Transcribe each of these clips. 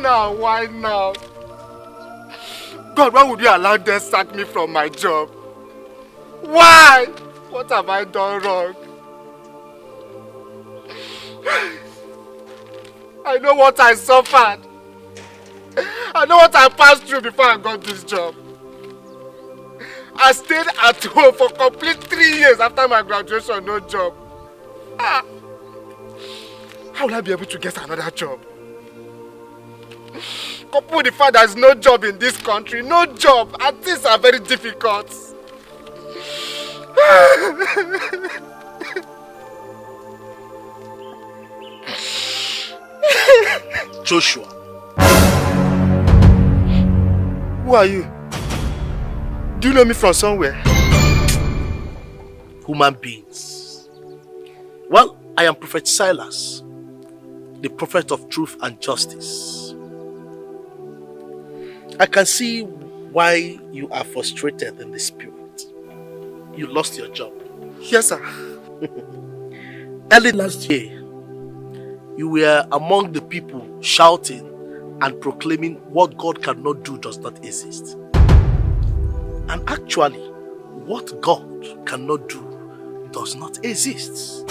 now? Why now? God, why would you allow them to sack me from my job? Why? What have I done wrong? I know what I suffered. I know what I passed through before I got this job. I stayed at home for complete 3 years after my graduation, no job. How will I be able to get another job? Coupled with the fact there's no job in this country, no job, and things are very difficult. Joshua. Who are you? Do you know me from somewhere? Human beings. Well, I am Prophet Silas, the prophet of truth and justice. I can see why you are frustrated in the spirit. You lost your job. Yes, sir. Early last year, you were among the people shouting and proclaiming what God cannot do does not exist. And actually, what God cannot do does not exist.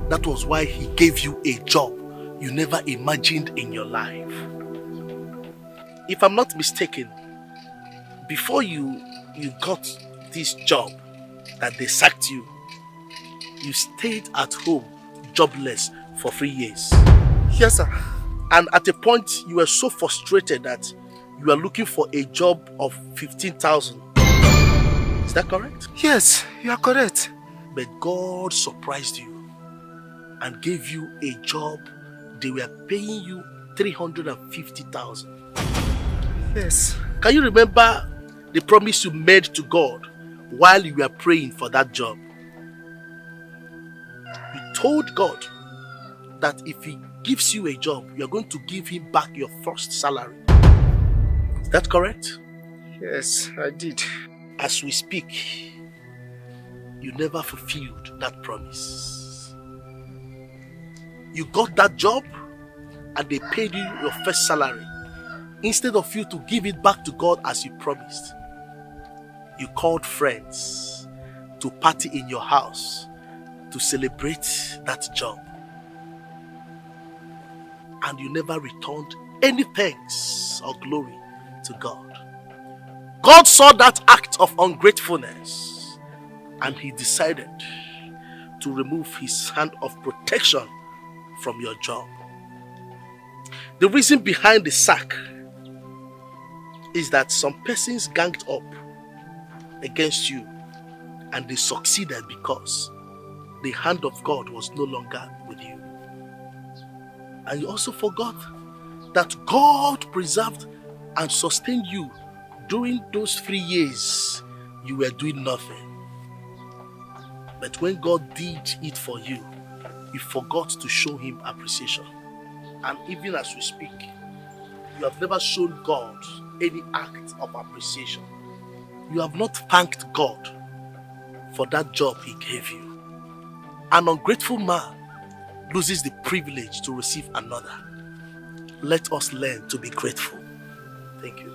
That was why He gave you a job you never imagined in your life. If I'm not mistaken, before you got this job that they sacked you, you stayed at home jobless for 3 years. Yes, sir. And at a point, you were so frustrated that you are looking for a job of 15,000. Is that correct? Yes, you are correct. But God surprised you and gave you a job. They were paying you 350,000. Yes. Can you remember the promise you made to God while you were praying for that job? You told God that if He gives you a job, you are going to give Him back your first salary. Is that correct? Yes, I did. As we speak, you never fulfilled that promise. You got that job and they paid you your first salary. Instead of you to give it back to God as you promised, you called friends to party in your house to celebrate that job. And you never returned any thanks or glory to God. God saw that act of ungratefulness and He decided to remove His hand of protection from your job. The reason behind the sack is that some persons ganged up against you and they succeeded because the hand of God was no longer with you. And you also forgot that God preserved and sustained you during those 3 years you were doing nothing. But when God did it for you, you forgot to show Him appreciation. And even as we speak, you have never shown God any act of appreciation. You have not thanked God for that job He gave you. An ungrateful man loses the privilege to receive another. Let us learn to be grateful. Thank you.